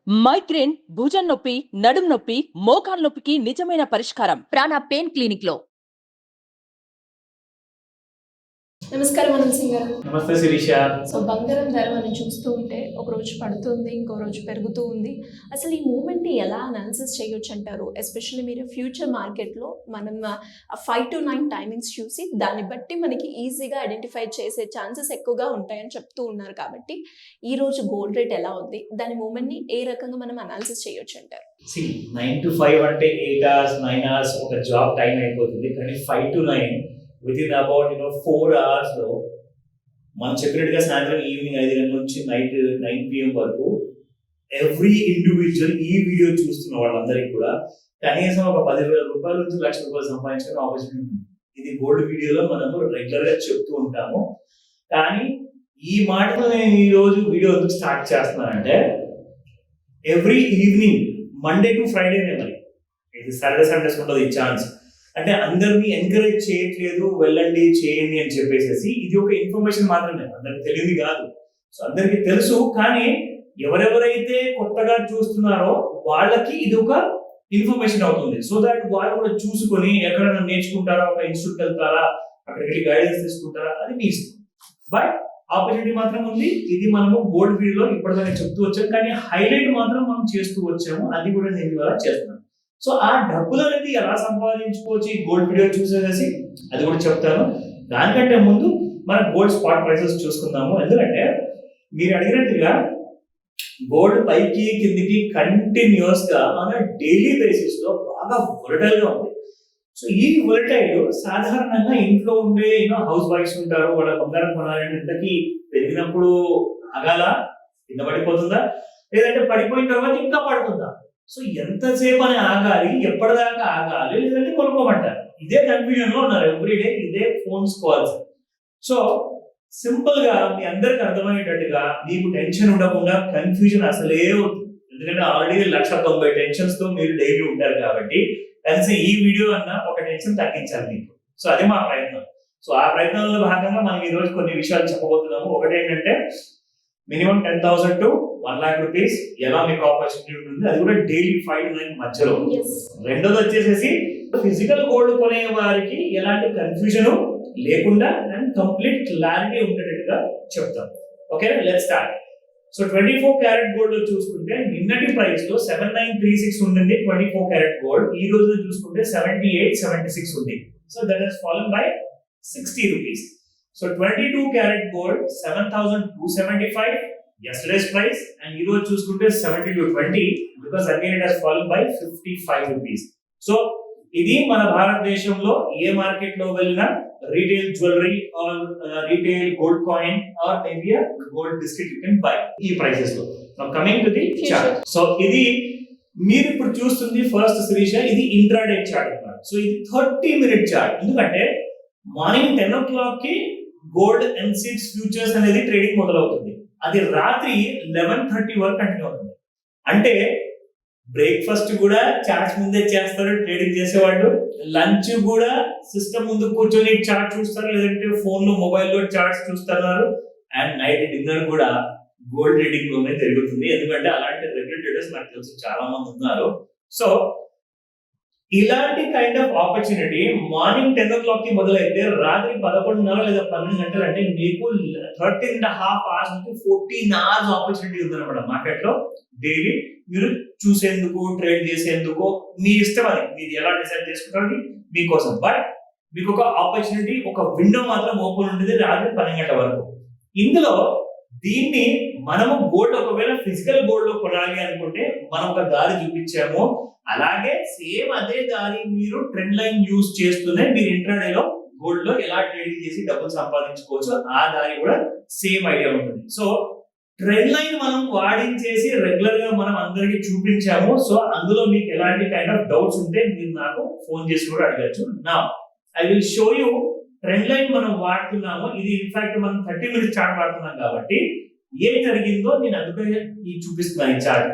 Migraine, భుజం నొప్పి, నడుం నొప్పి, మోకాలు నొప్పికి నిజమైన పరిష్కారం ప్రాణ పెయిన్ క్లినిక్ లో. నమస్కారం అనంత్ సింగ్ గారు. నమస్తే శిరీష. సో బంగారం ధర మనం చూస్తూ ఉంటే ఒక రోజు పడుతుంది, ఇంకో రోజు పెరుగుతూ ఉంది. అసలు ఈ మూమెంట్ని ఎలా అనాలిసిస్ చేయొచ్చు అంటారు? ఎస్పెషల్లీ మీరు ఫ్యూచర్ మార్కెట్లో మనం 5 to 9 టైమింగ్స్ చూసి దాన్ని బట్టి మనకి ఈజీగా ఐడెంటిఫై చేసే ఛాన్సెస్ ఎక్కువగా ఉంటాయని చెప్తూ ఉన్నారు. కాబట్టి ఈ రోజు గోల్డ్ రేట్ ఎలా ఉంది, దాని మూమెంట్ని ఏ రకంగా మనం అనాలిసిస్ చేయొచ్చు అంటారు? 9 to 5 అంటే 8 hours 9 hours ఒక జాబ్ టైం అయిపోతుంది. కానీ 5 to 9 వితిన్ అబౌట్ 4 hours లో మనం చెప్పినట్టుగా సాయంత్రం ఈవినింగ్ 5 గంటల నుంచి నైట్ 9 PM వరకు ఎవ్రీ ఇండివిజువల్ ఈ వీడియో చూస్తున్న వాళ్ళందరికీ కూడా కనీసం ఒక 10,000 రూపాయల నుంచి 1,00,000 రూపాయలు సంపాదించుకునే ఆపర్చునిటీ ఉంటుంది. ఇది గోల్డ్ వీడియోలో మనము రెగ్యులర్ గా చెప్తూ ఉంటాము. కానీ ఈ మాటలు నేను ఈ రోజు వీడియో ఎందుకు స్టార్ట్ చేస్తున్నానంటే, ఎవ్రీ ఈవినింగ్ మండే టు ఫ్రైడేనే, మరి ఇది సాటర్డే సండేస్ ఉండదు ఈ ఛాన్స్. అంటే అందరినీ ఎంకరేజ్ చేయట్లేదు, వెళ్ళండి చేయండి అని చెప్పేసి, ఇది ఒక ఇన్ఫర్మేషన్ మాత్రమే, అందరికి తెలియదు కాదు. సో అందరికి తెలుసు, కానీ ఎవరెవరైతే కొత్తగా చూస్తున్నారో వాళ్ళకి ఇది ఒక ఇన్ఫర్మేషన్ అవుతుంది. సో దాట్ వాళ్ళు కూడా చూసుకొని ఎక్కడైనా నేర్చుకుంటారా, ఒక ఇన్స్టిట్యూట్ వెళ్తారా, అక్కడికి వెళ్ళి గైడెన్స్ తీసుకుంటారా, అది మీ ఇష్టం. బట్ ఆపర్చునిటీ మాత్రం ఉంది. ఇది మనము గోల్డ్ వీడియోలో ఇప్పటిదాకా చెప్తూ వచ్చాము, కానీ హైలైట్ మాత్రం మనం చేస్తూ వచ్చాము. అది కూడా నేను ఇవాళ చేస్తున్నాను. సో ఆ డబ్బులు అనేది ఎలా సంపాదించుకోవచ్చు ఈ గోల్డ్ వీడియో చూసేసి, అది కూడా చెప్తాను. దానికంటే ముందు మనం గోల్డ్ స్పాట్ ప్రైసెస్ చూసుకుందాము. ఎందుకంటే మీరు అడిగినట్టుగా గోల్డ్ పైకి కిందికి కంటిన్యూస్ గా మన డైలీ బేసిస్ లో బాగా వొలటైల్ గా ఉంది. సో ఈ వొలటైల్ సాధారణంగా ఇంట్లో ఉండే హౌస్ వైఫ్స్ ఉంటారు, వాళ్ళ బంగారం కొనాలంటే ఇంతకి పెరిగినప్పుడు ఆగాల, కింద పడిపోతుందా, లేదంటే పడిపోయిన తర్వాత ఇంకా పడుతుందా? సో ఎంతసేపు అని ఆగాలి, ఎప్పటిదాకా ఆగాలి, లేదంటే కొనుక్కోమంటారు. ఇదే కన్ఫ్యూజన్ లో ఉన్నారు ఎవ్రీడే, ఇదే ఫోన్స్ కాల్స్. సో సింపుల్ గా మీ అందరికి అర్థమయ్యేటట్టుగా, మీకు టెన్షన్ ఉండకుండా, కన్ఫ్యూజన్ అసలే వద్దు. ఎందుకంటే ఆల్రెడీ 1,90,000 టెన్షన్స్ తో మీరు డైలీ ఉంటారు కాబట్టి కనీసం ఈ వీడియో అన్నా ఒక టెన్షన్ తగ్గించాలి మీకు. సో అది మా ప్రయత్నం. సో ఆ ప్రయత్నంలో భాగంగా మనం ఈ రోజు కొన్ని విషయాలు చెప్పబోతున్నాము. ఒకటి ఏంటంటే, మినిమం 10,000 to 1,00,000 రూపీస్ ఎలా మీకు ఆపర్చునిటీ ఉంటుంది, అది కూడా డైలీ 5 to 9 మధ్యలో. రెండోది వచ్చేసేసి ఫిజికల్ గోల్డ్ కొనే వారికి ఎలాంటి కన్ఫ్యూజన్ లేకుండా అండ్ కంప్లీట్ క్లారిటీ ఉండేటట్టుగా చెప్తాం. Okay, let's start. So 24 carat gold లో చూసుకుంటే నిన్నటి ప్రైస్ లో 7,936 ఉంటుంది 24 క్యారెట్ గోల్డ్. ఈ రోజు చూసుకుంటే 78,76 ఉంది. So that has fallen by 60 rupees. So 22 carat gold 7,275 yesterday's price, and ఈ రోజు చూసుకుంటే 7220, because again it has fallen by 55 rupees. So ఇది మన భారతదేశంలో ఏ మార్కెట్ లో వెళ్ళినా retail jewellery or retail gold coin or maybe gold biscuit you can buy ఈ ప్రైసెస్ లో. Coming to the chart. So ఇది మీరు ఇప్పుడు చూస్తుంది ఫస్ట్ శిరీష, ఇది ఇంట్రాడే చార్ట్ అన్నమాట. సో ఇది 30-minute చార్ట్. ఎందుకంటే మార్నింగ్ 10 o'clock కి గోల్డ్ ఎన్సిడ్స్ ఫ్యూచర్స్ అనేది ట్రేడింగ్ మొదలవుతుంది. అది రాత్రి 11:30 వరకు కంటిన్యూ అవుతుంది. అంటే బ్రేక్ఫాస్ట్ కూడా చార్ట్స్ ముందే చేస్తారు ట్రేడింగ్ చేసేవాళ్ళు, లంచ్ కూడా సిస్టమ్ ముందు కూర్చొని చార్ట్ చూస్తారు, లేదంటే ఫోన్ లో మొబైల్ లో చార్ట్స్ చూస్తున్నారు, అండ్ నైట్ డిన్నర్ కూడా గోల్డ్ ట్రేడింగ్ లోనే జరుగుతుంది. ఎందుకంటే అలాంటి రెగ్యులర్ ట్రేడర్స్ నాకు తెలుసు చాలా మంది ఉన్నారు. సో ఇలాంటి kind of opportunity morning 10 o'clock కి మొదలైతే రాత్రి 11:30 లేదా 12 గంటలు, అంటే మీకు 13.5 hours నుంచి 14 hours ఆపర్చునిటీ ఉందన్నమాట మార్కెట్ లో. డైలీ మీరు చూసేందుకు, ట్రేడ్ చేసేందుకు మీ ఇష్టం, అది మీరు ఎలా డిసైడ్ చేసుకుంటారు మీకోసం. బట్ మీకు ఒక ఆపర్చునిటీ, ఒక విండో మాత్రం ఓపెన్ ఉంటుంది రాత్రి 12 గంటల వరకు. ఇందులో దీన్ని మనము గోల్డ్ ఒకవేళ ఫిజికల్ గోల్డ్ లో కొనాలి అనుకుంటే మనం ఒక దారి చూపించాము. అలాగే సేమ్ అదే దారి మీరు ట్రెండ్ లైన్ యూజ్ చేస్తూనే మీరు ఇంట్రాడేలో గోల్డ్ లో ఎలా ట్రేడింగ్ చేసి డబ్బులు సంపాదించుకోవచ్చు, ఆ దారి కూడా సేమ్ ఐడియా ఉంటుంది. సో ట్రెండ్ లైన్ మనం వాడించేసి రెగ్యులర్ గా మనం అందరికి చూపించాము. సో అందులో మీకు ఎలాంటి కైండ్ ఆఫ్ డౌట్స్ ఉంటే మీరు నాకు ఫోన్ చేసి కూడా అడగచ్చు. నా I will show you trend line మనం వాడుతున్నాము. ఇది ఇన్ఫాక్ట్ మనం 30 minutes చార్ట్ వాడుతున్నాం కాబట్టి ఏం జరిగిందో నేను అందుకనే ఈ చూపిస్తున్నాను ఈ chart.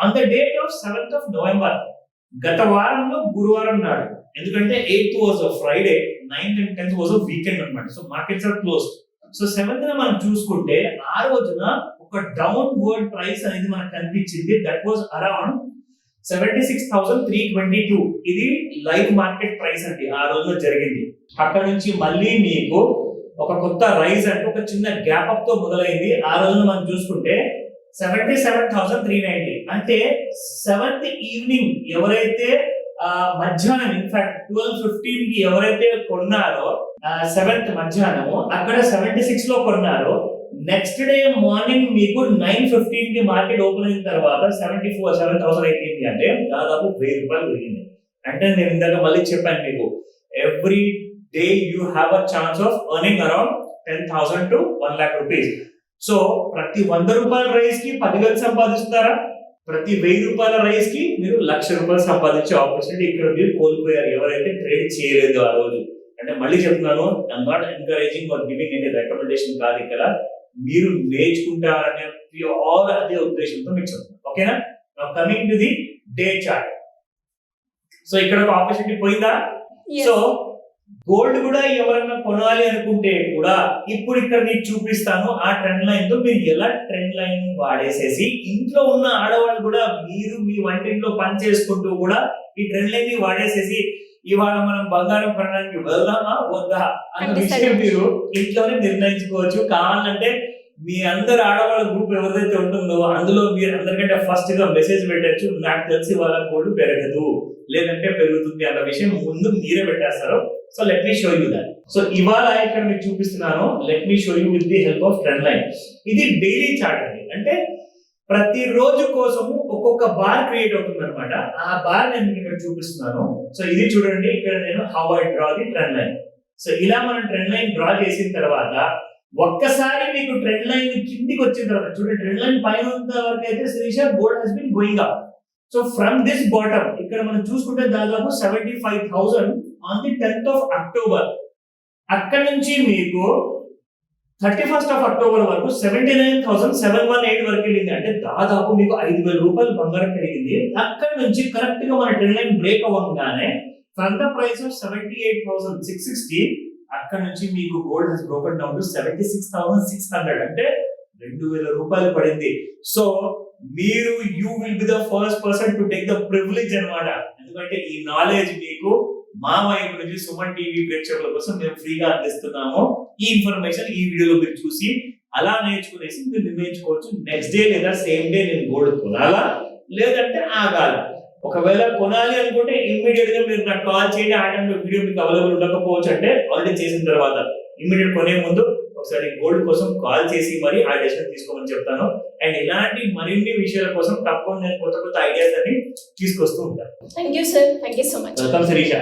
On the date of 7th of November, గత వారంలో గురువారం నాడు, ఎందుకంటే 8th was a Friday, 9th and 10th was a weekend అన్నమాట. So markets are closed. So 7th మనం చూసుకుంటే ఆ రోజున ఒక ఒక డౌన్ వర్డ్ ప్రైస్ అనేది మనకు కనిపించింది. That was around 76,322. ఇది లైవ్ మార్కెట్ ప్రైస్ అండి ఆ రోజులో జరిగింది. అక్కడ నుంచి మళ్ళీ మీకు ఒక కొత్త రైజ్ అంటే ఒక చిన్న గ్యాప్ అప్ తో మొదలైంది. ఆ రోజున మనం చూసుకుంటే 77,390. అంటే 7th ఈవినింగ్ ఎవరైతే మధ్యాహ్నం ఇన్ఫాక్ట్ 12:15 కి ఎవరైతే కొన్నారో 7th మధ్యాహ్నము అక్కడ 76 లో కొన్నారో, నెక్స్ట్ డే మార్నింగ్ మీకు 9:15 కి మార్కెట్ ఓపెన్ అయిన తర్వాత 7,000 అయిపోయింది. అంటే దాదాపు 1,000 రూపాయలు పెరిగింది. అంటే నేను ఇందాక మళ్ళీ చెప్పాను మీకు, every day you have a chance of earning around 10,000 to 1 lakh rupees. So ప్రతి 100 రూపాయల రైస్ కి 10,000 సంపాదిస్తారా? ప్రతి 1,000 రూపాయల రైస్ కి మీరు 1,00,000 రూపాయలు సంపాదించే ఆపర్చునిటీ ఇక్కడ మీరు కోల్పోయారు ఎవరైతే ట్రేడ్ చేయలేదు ఆ రోజు. అంటే మళ్ళీ చెప్తున్నాను, I'm not encouraging or giving any recommendation కాదు ఇక్కడ. మీరు నేర్చుకుంటారనే ప్యూర్ అదే ఉద్దేశంతో మీకు చెప్తున్నాను. ఓకేనా? Now coming to the day chart. So ఇక్కడ ఒక ఆపర్చునిటీ పోయిందా? సో గోల్డ్ కూడా ఎవరైనా కొనాలి అనుకుంటే కూడా ఇప్పుడు ఇక్కడ మీకు చూపిస్తాను ఆ ట్రెండ్ లైన్ తో మీరు ఎలా ట్రెండ్ లైన్ వాడేసేసి ఇంట్లో ఉన్న ఆడవాళ్ళు కూడా మీరు మీ వంటింట్లో పని చేసుకుంటూ కూడా ఈ ట్రెండ్ లైన్ ని వాడేసేసి ఇవాళ మనం బంగారం కొనడానికి వెళ్దామా వద్దా అన్న విషయం మీరు ఇంట్లోనే నిర్ణయించుకోవచ్చు. కావాలంటే మీ అందరు ఆడవాళ్ళ గ్రూప్ ఎవరిదైతే ఉంటుందో అందులో మీరు అందరికంటే ఫస్ట్ గా మెసేజ్ పెట్టచ్చు, నాకు తెలిసి వాళ్ళ గోల్డ్ పెరగదు లేదంటే పెరుగుతుంది అన్న విషయం ముందు మీరే పెట్టేస్తారు. So let me show you that. So ఇవాళ ఇక్కడ మీకు చూపిస్తున్నాను, let me show you with the help of trend line. ఇది డైలీ చార్ట్ అండి. అంటే ప్రతి రోజు కోసము ఒక్కొక్క బార్ క్రియేట్ అవుతుంది అనమాట. ఆ బార్ నేను మీకు ఇక్కడ చూపిస్తున్నాను. సో ఇది చూడండి, ఇక్కడ నేను how I draw the trend line. So ఇలా మనం ట్రెండ్ లైన్ డ్రా చేసిన తర్వాత ఒక్కసారి మీకు ట్రెండ్ లైన్ కిందికి వచ్చిన తర్వాత చూడండి, ట్రెండ్ లైన్ పైన వరకు అయితే Sirisha gold has been going up. So from this bottom ఇక్కడ మనం చూసుకుంటే దాదాపు 75,000 on the 10th of October. అక్కడ నుంచి మీకు 31st of October వరకు 79,718 వరకు వెళ్ళింది. అంటే దాదాపు మీకు 5,000 రూపాయలు బంగారం పెరిగింది. అక్కడ నుంచి కరెక్ట్ గా మన ట్రెండ్ లైన్ బ్రేక్ అవ్వగానే ఫ్రమ్ ద ప్రైస్ ఆఫ్ 78,660 అక్కడ నుంచి మీకు gold has broken down to 76,600. అంటే 2,000 రూపాయలు పడింది. సో మీరు you will be the first person to take the privilege అన్నమాట. ఎందుకంటే ఈ నాలెడ్జ్ మీకు మా వైపు నుంచి సుమన్ టీవీ ప్రేక్షకుల కోసం మేము ఫ్రీగా అందిస్తున్నాము. ఈ ఇన్ఫర్మేషన్ ఈ వీడియోలో మీరు చూసి అలా నేర్చుకునేసి మీరు నిర్ణయించుకోవచ్చు, నెక్స్ట్ డే లేదా సేమ్ డే నేను గోల్డ్ కొనాలా లేదంటే ఆగాల. ఒకవేళ కొనాలి అనుకుంటే ఇమ్మీడియట్ గా మీరు నాకు కాల్ చేయండి. ఆ టైంలో వీడియో మీకు అవైలబుల్ ఉండకపోవచ్చు, అంటే ఆల్రెడీ చేసిన తర్వాత ఇమ్మీడియట్ కొనే ముందు ఒకసారి గోల్డ్ కోసం కాల్ చేసి మరి ఆ డెసిషన్ తీసుకోమని చెప్తాను. అండ్ ఇలాంటి మరిన్ని విషయాల కోసం తప్పకుండా నేను కొత్త కొత్త ఐడియాస్ అని తీసుకొస్తూ ఉంటాను. Thank you sir, thank you so much. Welcome Sirisha.